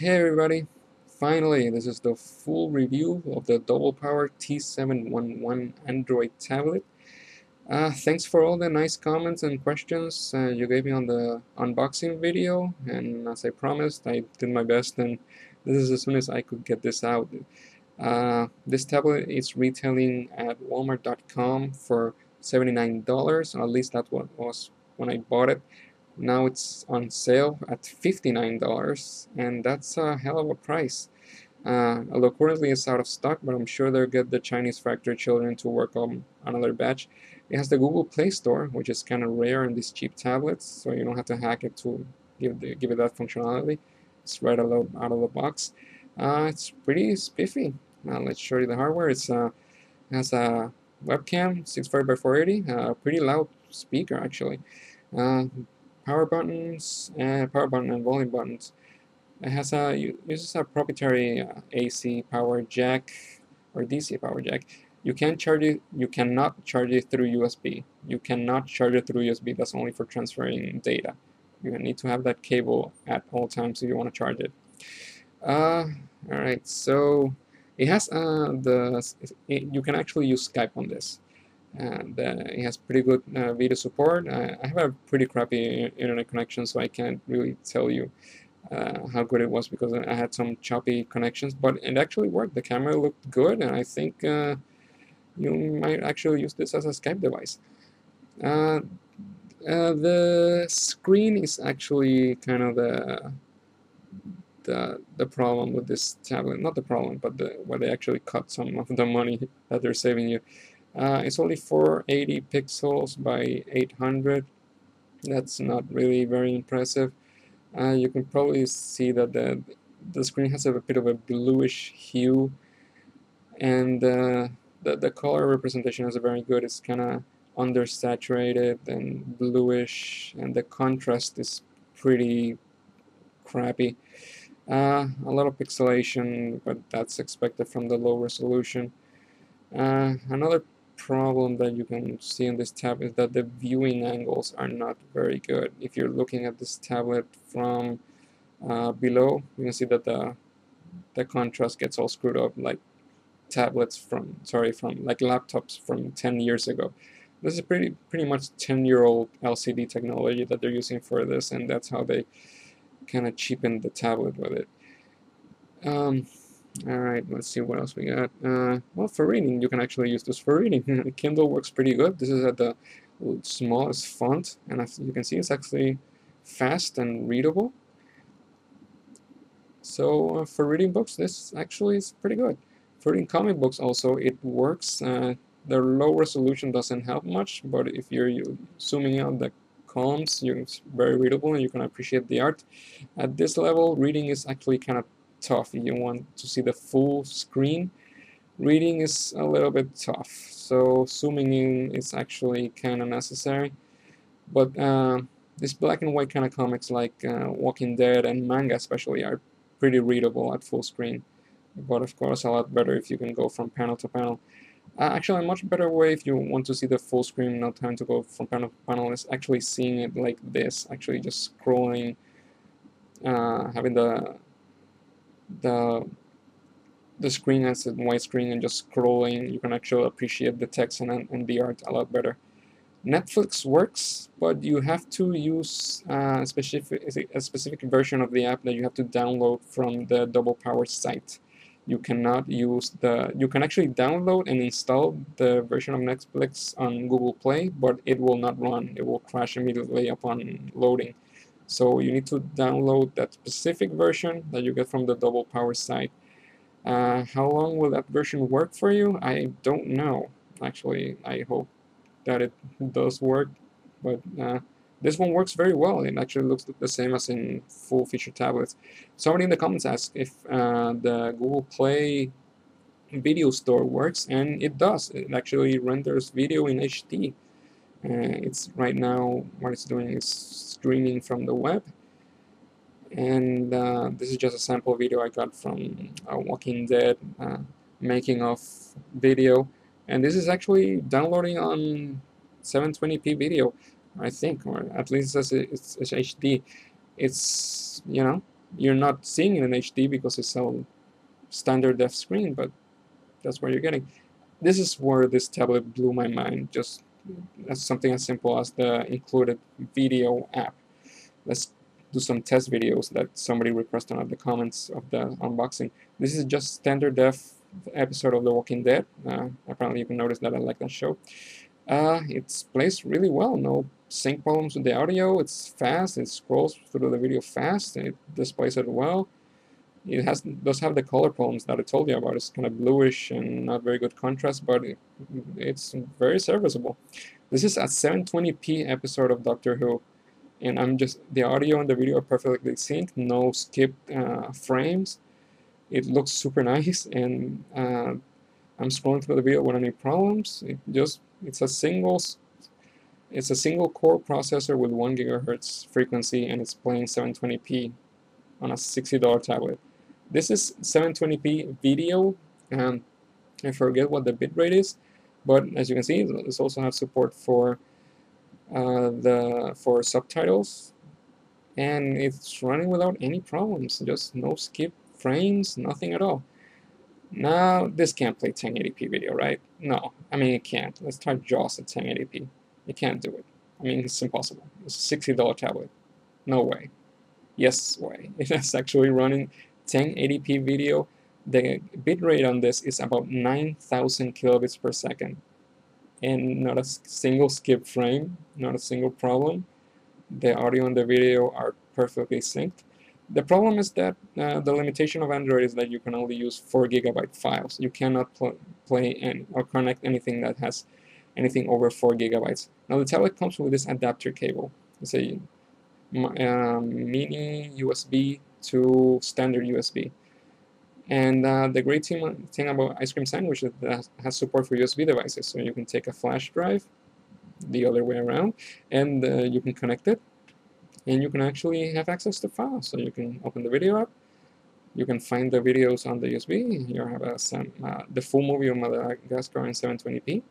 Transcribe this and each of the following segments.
Hey everybody! Finally, this is the full review of the double power T-711 Android tablet. Thanks for all the nice comments and questions you gave me on the unboxing video, and as I promised, I did my best, and this is as soon as I could get this out. This tablet is retailing at Walmart.com for $79, or at least that's what it was when I bought it. Now it's on sale at $59, and that's a hell of a price. Although currently it's out of stock, but I'm sure they'll get the Chinese factory children to work on another batch. It has the Google Play Store, which is kind of rare in these cheap tablets, so you don't have to hack it to give it that functionality. It's right out of the box. It's pretty spiffy. Let's show you the hardware. It has a webcam, 640 by 480, a pretty loud speaker actually. Uh, Power button and volume buttons. It uses a proprietary AC power jack or DC power jack. You can charge it. You cannot charge it through USB. You cannot charge it through USB. That's only for transferring data. You need to have that cable at all times if you want to charge it. All right. So it has you can actually use Skype on this. And it has pretty good video support. I have a pretty crappy internet connection, so I can't really tell you how good it was because I had some choppy connections, but it actually worked. The camera looked good, and I think you might actually use this as a Skype device. The screen is actually kind of the problem with this tablet. Not the problem, but where they actually cut some of the money that they're saving you. It's only 480 pixels by 800. That's not really very impressive. You can probably see that the screen has a bit of a bluish hue, and the color representation is very good. It's kind of undersaturated and bluish, and the contrast is pretty crappy. A lot of pixelation, but that's expected from the low resolution. Another problem that you can see in this tab is that the viewing angles are not very good. If you're looking at this tablet from below, you can see that the contrast gets all screwed up like from like laptops from 10 years ago. This is pretty much 10-year-old LCD technology that they're using for this, and that's how they kind of cheapen the tablet with it. Alright, let's see what else we got. Well, for reading, you can actually use this for reading. Kindle works pretty good. This is at the smallest font, and as you can see, it's actually fast and readable. So for reading books, this actually is pretty good. For reading comic books also, it works. The low resolution doesn't help much, but if you're zooming out the columns, it's very readable and you can appreciate the art. At this level, reading is actually kind of tough. If you want to see the full screen, reading is a little bit tough. So zooming in is actually kind of necessary. But these black and white kind of comics like Walking Dead and manga especially are pretty readable at full screen. But of course a lot better if you can go from panel to panel. Actually, a much better way if you want to see the full screen, no time to go from panel to panel, is actually seeing it like this, actually just scrolling, having the screen as a widescreen and just scrolling. You can actually appreciate the text and the art a lot better. Netflix works, but you have to use a specific version of the app that you have to download from the Double Power site. You cannot use you can actually download and install the version of Netflix on Google Play, but it will not run. It will crash immediately upon loading. So you need to download that specific version that you get from the Double Power site. How long will that version work for you? I don't know. Actually, I hope that it does work, but this one works very well. It actually looks the same as in full feature tablets. Somebody in the comments asked if the Google Play video store works, and it does. It actually renders video in HD. It's right now what it's doing is streaming from the web, and this is just a sample video I got from Walking Dead making of video, and this is actually downloading on 720p video, I think, or at least it's HD. It's, you know, You're not seeing it in HD because it's a standard def screen, but that's what you're getting. This is where this tablet blew my mind, just as something as simple as the included video app. Let's do some test videos that somebody requested on the comments of the unboxing. This is just standard def episode of The Walking Dead. Apparently you can notice that I like that show. It plays really well, no sync problems with the audio, it's fast, it scrolls through the video fast, it displays it well. It does have the color problems that I told you about. It's kind of bluish and not very good contrast, but it's very serviceable. This is a 720p episode of Doctor Who, and the audio and the video are perfectly synced, no skipped frames. It looks super nice, and I'm scrolling through the video without any problems. It's a single core processor with 1 gigahertz frequency, and it's playing 720p on a $60 tablet. This is 720p video, and I forget what the bitrate is, but as you can see, this also has support for subtitles, and it's running without any problems. Just no skip frames, nothing at all. Now this can't play 1080p video, right? No, I mean it can't. Let's try JAWS at 1080p. It can't do it. I mean it's impossible. It's a $60 tablet. No way. Yes way. It is actually running 1080p video. The bitrate on this is about 9,000 kilobits per second, and not a single skip frame, not a single problem. The audio and the video are perfectly synced. The problem is that the limitation of Android is that you can only use 4 gigabyte files. You cannot play or connect anything that has anything over 4 gigabytes. Now the tablet comes with this adapter cable. It's a mini USB to standard USB. And the great thing about Ice Cream Sandwich is that it has support for USB devices, so you can take a flash drive the other way around, and you can connect it, and you can actually have access to files. So you can open the video up, you can find the videos on the USB, you have the full movie of Madagascar in 720p,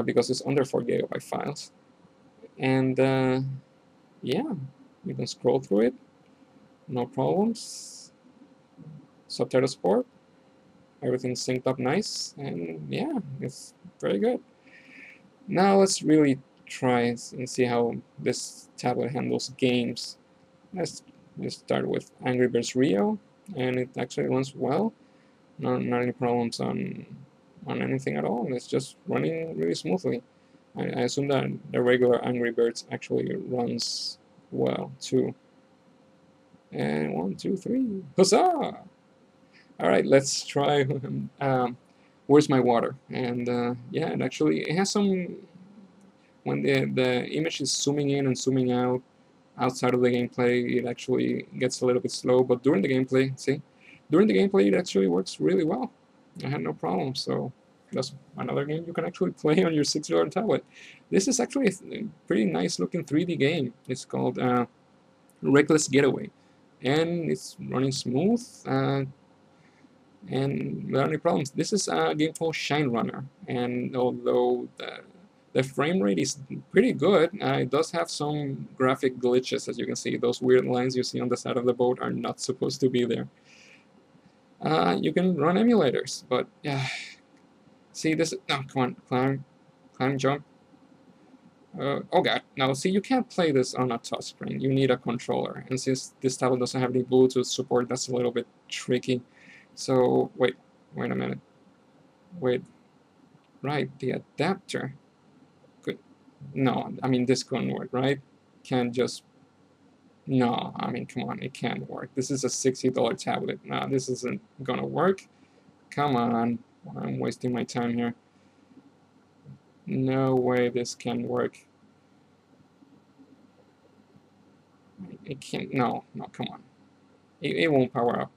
because it's under 4 gigabyte files. And yeah, you can scroll through it, no problems. Subtitle support, everything's synced up nice, and yeah, it's very good. Now let's really try and see how this tablet handles games. Let's just start with Angry Birds Rio, and it actually runs well. Not any problems on anything at all. It's just running really smoothly. I assume that the regular Angry Birds actually runs well too. And 1, 2, 3, huzzah! Alright, let's try Where's My Water? And yeah, it has some, when the image is zooming in and zooming out outside of the gameplay, it actually gets a little bit slow, but during the gameplay, it actually works really well. I had no problem, so that's another game you can actually play on your $60 tablet. This is actually a pretty nice looking 3D game. It's called Reckless Getaway, and it's running smooth and without any problems. This is a game called Shine Runner, and although the frame rate is pretty good, it does have some graphic glitches. As you can see, those weird lines you see on the side of the boat are not supposed to be there. You can run emulators, but yeah. See this? No, come on, climb, jump. Oh god, now see, you can't play this on a touchscreen. You need a controller, and since this tablet doesn't have any Bluetooth support, that's a little bit tricky. So wait a minute. Right, the adapter. Good. No, I mean this couldn't work, right? Can't just. No, I mean come on, it can't work. This is a $60 tablet. No, this isn't gonna work. Come on, I'm wasting my time here. No way this can work. It can't. No, come on. It won't power up.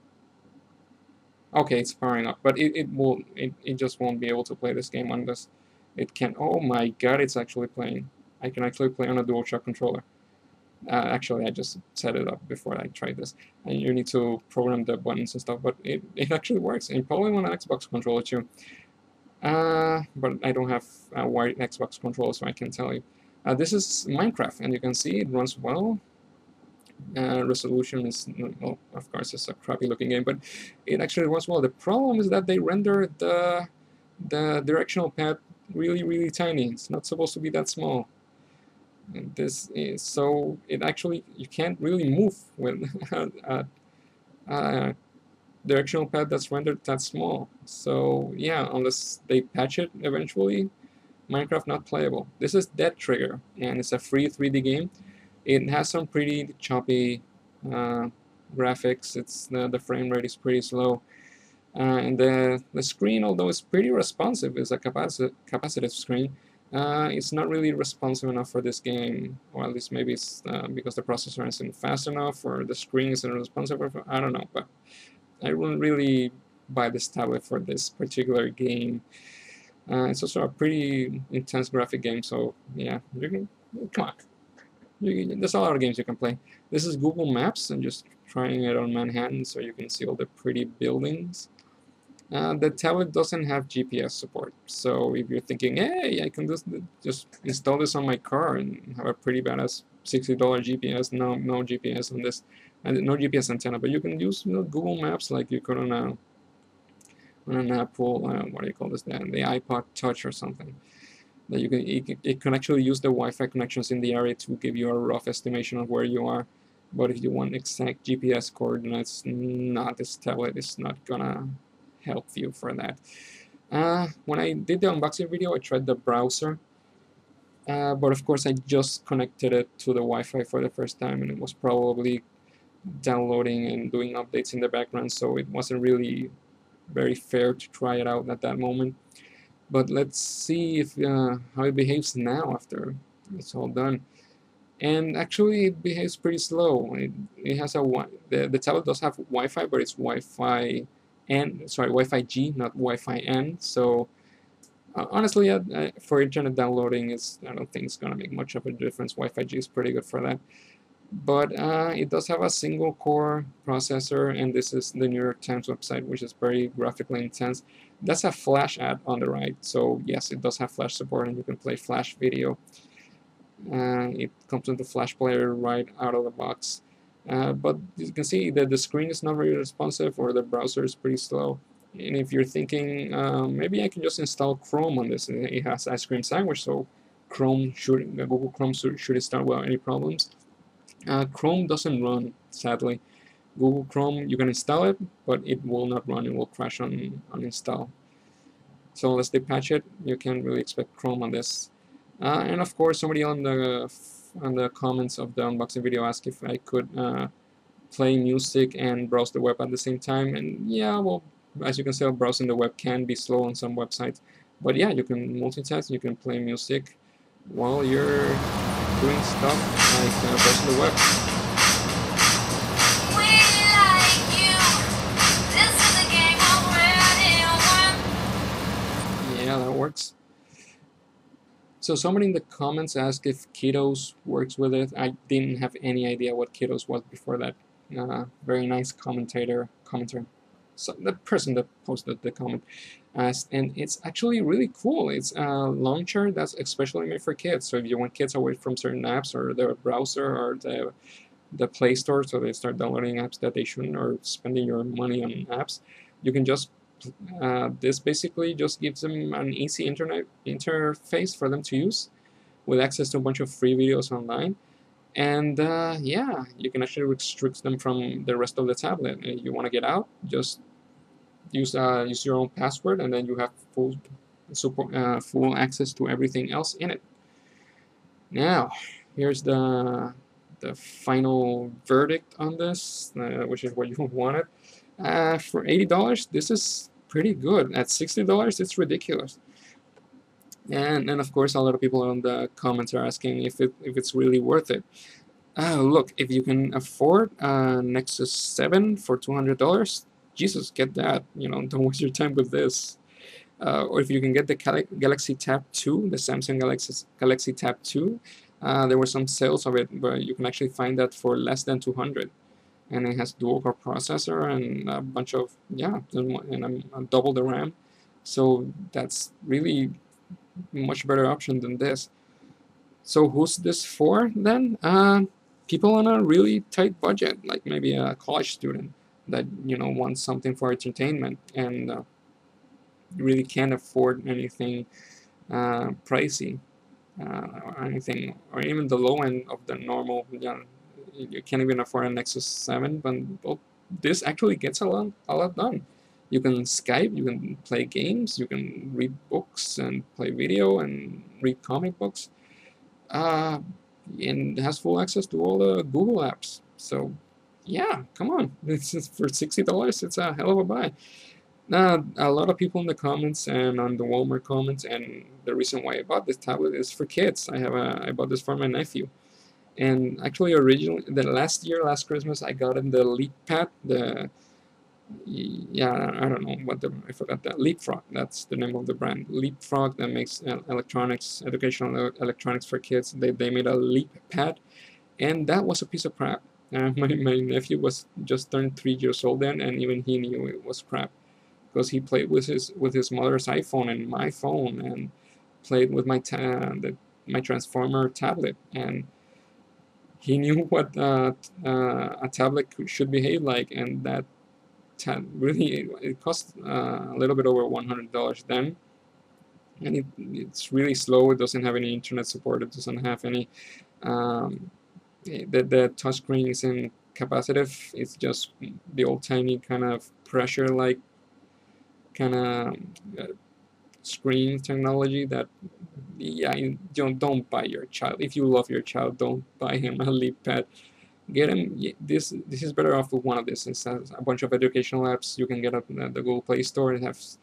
Okay, it's powering up, but it just won't be able to play this game unless it can. Oh my god, it's actually playing. I can actually play on a DualShock controller. Actually, I just set it up before I tried this. And you need to program the buttons and stuff, but it actually works. And probably on an Xbox controller too. But I don't have a wired Xbox controller, so I can tell you. This is Minecraft, and you can see it runs well. Resolution is, well, of course, it's a crappy looking game, but it actually runs well. The problem is that they render the directional pad really tiny. It's not supposed to be that small. And this is so it actually you can't really move with a directional pad that's rendered that small. So yeah, unless they patch it eventually, Minecraft not playable. This is Dead Trigger, and it's a free 3D game. It has some pretty choppy graphics. It's the frame rate is pretty slow, and the screen, although it's pretty responsive, is a capacitive screen. It's not really responsive enough for this game, or at least maybe it's because the processor isn't fast enough, or the screen isn't responsive. I don't know, but I wouldn't really buy this tablet for this particular game. It's also a pretty intense graphic game, so yeah, you can, come on. There's a lot of games you can play. This is Google Maps. I'm just trying it on Manhattan so you can see all the pretty buildings. The tablet doesn't have GPS support, so if you're thinking, hey, I can just install this on my car and have a pretty badass $60 GPS, no GPS on this, and no GPS antenna, but you can use Google Maps like you could on an Apple, what do you call this, the iPod Touch or something. That it can actually use the Wi-Fi connections in the area to give you a rough estimation of where you are. But if you want exact GPS coordinates, this tablet is not gonna help you for that. When I did the unboxing video, I tried the browser, but of course I just connected it to the Wi-Fi for the first time, and it was probably downloading and doing updates in the background, so it wasn't really very fair to try it out at that moment. But let's see if how it behaves now after it's all done. And actually, it behaves pretty slow. It has the tablet does have Wi-Fi, but it's Wi-Fi Wi-Fi G, not Wi-Fi N. So honestly, for internet downloading, I don't think it's gonna make much of a difference. Wi-Fi G is pretty good for that. But it does have a single core processor, and this is the New York Times website, which is very graphically intense. That's a Flash ad on the right, so yes, it does have Flash support, and you can play Flash video. It comes with the Flash player right out of the box. But you can see that the screen is not very responsive, or the browser is pretty slow. And if you're thinking, maybe I can just install Chrome on this, and it has ice cream sandwich, so Google Chrome should install without any problems. Chrome doesn't run, sadly. Google Chrome, you can install it, but it will not run. It will crash on install. So unless they patch it, you can't really expect Chrome on this. And of course, somebody on the comments of the unboxing video asked if I could play music and browse the web at the same time. And yeah, well, as you can see, browsing the web can be slow on some websites. But yeah, you can multitask. You can play music while you're doing stuff like browsing the web. We like you. This is a game already won. Yeah, that works. So somebody in the comments asked if Kiddos works with it. I didn't have any idea what Kiddos was before that. Very nice commenter. So the person that posted the comment asked, and it's actually really cool. It's a launcher that's especially made for kids. So if you want kids away from certain apps or their browser or the Play Store, so they start downloading apps that they shouldn't, or spending your money on apps, you can just this basically just gives them an easy internet interface for them to use, with access to a bunch of free videos online. And yeah, you can actually restrict them from the rest of the tablet. If you want to get out, just use your own password, and then you have full support, full access to everything else in it. Now, here's the final verdict on this, which is what you wanted. For $80, this is pretty good. At $60, it's ridiculous. And of course, a lot of people on the comments are asking if it's really worth it. Look, if you can afford Nexus 7 for $200, Jesus, get that. Don't waste your time with this. Or if you can get the Galaxy Tab 2, the Samsung Galaxy Tab 2, there were some sales of it, but you can actually find that for less than $200. And it has dual-core processor and a bunch of, and double the RAM. So that's really much better option than this. So who's this for then? people on a really tight budget, like maybe a college student that wants something for entertainment and really can't afford anything pricey, or anything, or even the low end of the normal. You can't even afford a Nexus 7, but well, this actually gets a lot done. You can Skype, you can play games, you can read books and play video and read comic books, uh, and has full access to all the Google apps. So, yeah, come on, this is for $60. It's a hell of a buy. A lot of people in the comments and on the Walmart comments, and the reason why I bought this tablet is for kids. I bought this for my nephew, and actually originally the last Christmas, I got him the LeapPad. Yeah, I don't know I forgot that. Leapfrog, that's the name of the brand. Leapfrog, that makes educational electronics for kids. They made a LeapPad, and that was a piece of crap. My nephew was just turned 3 years old then, and even he knew it was crap because he played with his mother's iPhone and my phone, and played with my Transformer tablet, and he knew what a tablet should behave like, and that really it cost a little bit over $100 then, and it's really slow. It doesn't have any internet support. It doesn't have any the touchscreen isn't capacitive. It's just the old tiny kind of pressure like kind of screen technology that, yeah, you don't buy your child. If you love your child, don't buy him a LeapPad. Get him this is better off with one of these. It has a bunch of educational apps you can get up in the Google Play Store. It has,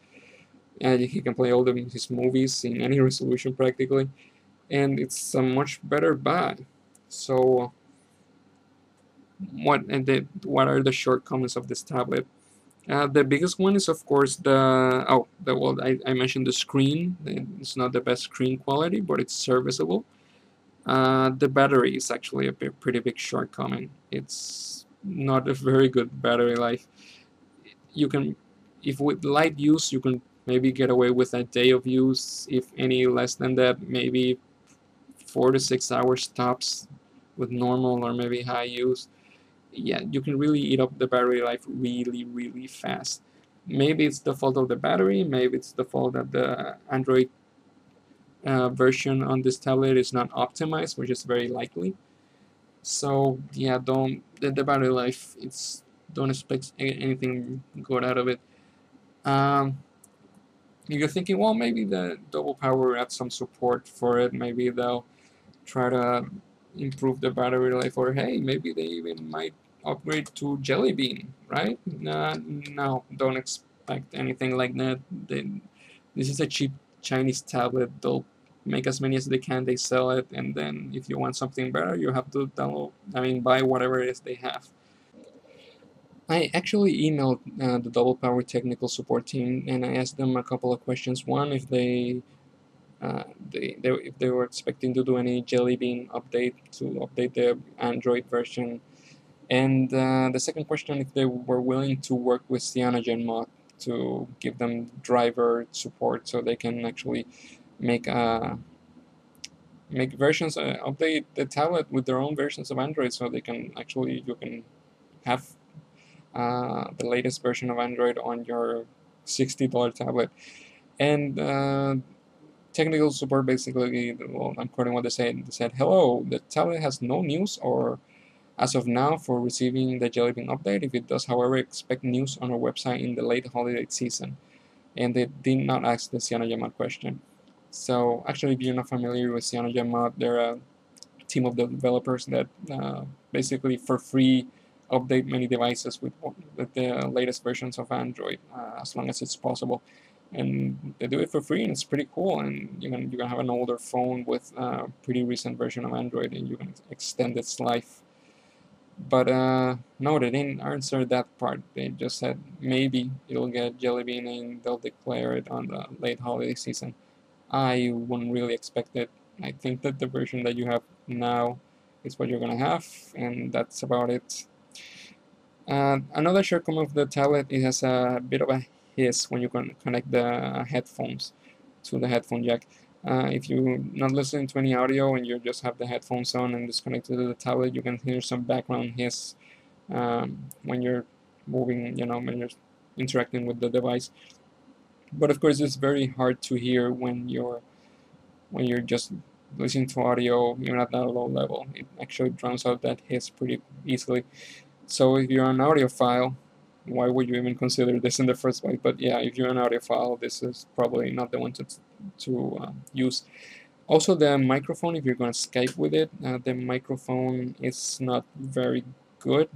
and he can play all his movies in any resolution practically, and it's a much better buy. So what are the shortcomings of this tablet? The biggest one is, of course, I mentioned the screen. It's not the best screen quality, but it's serviceable. The battery is actually a pretty big shortcoming. It's not a very good battery life. You can, if with light use, you can maybe get away with a day of use. If any less than that, maybe 4 to 6 hours tops with normal or maybe high use. Yeah, you can really eat up the battery life really, really fast. Maybe it's the fault of the battery, maybe it's the fault that the Android version on this tablet is not optimized, which is very likely. So yeah, don't the battery life. It's don't expect anything good out of it. Um, you're thinking, well, maybe the double power adds some support for it. Maybe they'll try to improve the battery life, or hey, maybe they even might upgrade to Jelly Bean, right? No, don't expect anything like that. This is a cheap Chinese tablet. They'll make as many as they can. They sell it, and then if you want something better, you have to buy whatever it is they have. I actually emailed the Double Power technical support team, and I asked them a couple of questions. One, if if they were expecting to do any Jelly Bean update to update the Android version, and the second question, if they were willing to work with CyanogenMod to give them driver support so they can actually make make versions, update the tablet with their own versions of Android, so they can actually you can have the latest version of Android on your $60 tablet. And technical support basically, well, I'm quoting what they said. They said, "Hello, the tablet has no news or as of now for receiving the Jelly Bean update. If it does, however, expect news on our website in the late holiday season." And they did not ask the CyanogenMod question. So actually, if you're not familiar with CyanogenMod, they're a team of developers that basically for free update many devices with the latest versions of Android as long as it's possible, and they do it for free, and it's pretty cool. And you can have an older phone with a pretty recent version of Android, and you can extend its life. But no, they didn't answer that part. They just said maybe it'll get Jelly Bean and they'll declare it on the late holiday season. I wouldn't really expect it. I think that the version that you have now is what you're gonna have, and that's about it. Another shortcoming of the tablet, it has a bit of a hiss when you can connect the headphones to the headphone jack. If you're not listening to any audio and you just have the headphones on and disconnected to the tablet, you can hear some background hiss when you're moving, when you're interacting with the device. But of course, it's very hard to hear when you're just listening to audio, even at that low level. It actually drowns out that hiss pretty easily. So if you're an audiophile, why would you even consider this in the first place? But yeah, if you're an audiophile, this is probably not the one to use. Also, the microphone, if you're going to Skype with it, the microphone is not very good.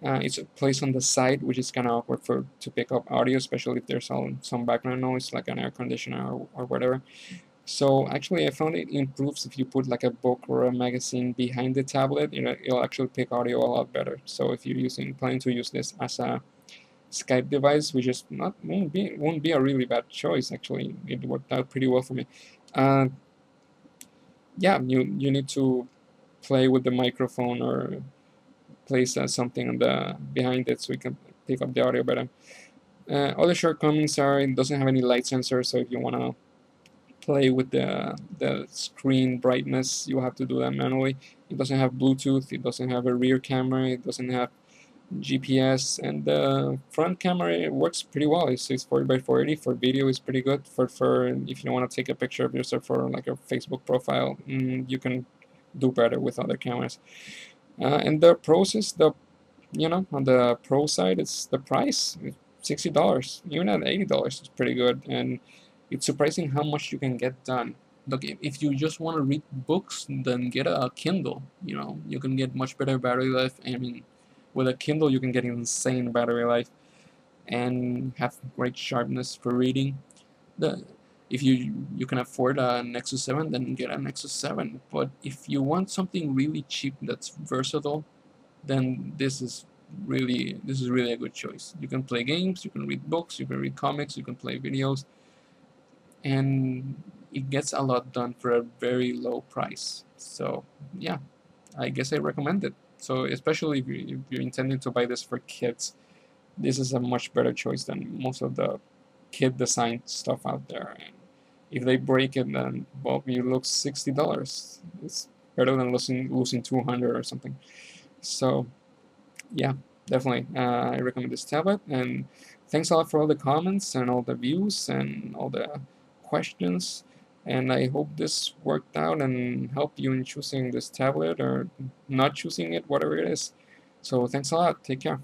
It's placed on the side, which is kind of awkward to pick up audio, especially if there's some background noise, like an air conditioner or whatever. So actually, I found it improves if you put like a book or a magazine behind the tablet. It'll actually pick audio a lot better. So if you're planning to use this as a Skype device, which is not won't be a really bad choice. Actually, it worked out pretty well for me. Uh, yeah, you need to play with the microphone or place something on the behind it so you can pick up the audio better. Other shortcomings are it doesn't have any light sensor, so if you want to play with the screen brightness, you have to do that manually. It doesn't have Bluetooth, it doesn't have a rear camera, it doesn't have GPS, and the front camera it works pretty well. It's 40x480 for video is pretty good. For if you want to take a picture of yourself for like a Facebook profile, you can do better with other cameras. And the pros is on the pro side, it's the price. It's $60. Even at $80, it's pretty good, and it's surprising how much you can get done. Look, if you just want to read books, then get a Kindle. You can get much better battery life. I mean, with a Kindle, you can get insane battery life and have great sharpness for reading. The if you can afford a Nexus 7, then get a Nexus 7. But if you want something really cheap that's versatile, then this is really a good choice. You can play games, you can read books, you can read comics, you can play videos, and it gets a lot done for a very low price. So yeah, I guess I recommend it. So especially if you're intending to buy this for kids, this is a much better choice than most of the kid designed stuff out there. And if they break it, then well, you lose $60. It's better than losing 200 or something. So yeah, definitely. I recommend this tablet, and thanks a lot for all the comments and all the views and all the questions. And I hope this worked out and helped you in choosing this tablet or not choosing it, whatever it is. So thanks a lot. Take care.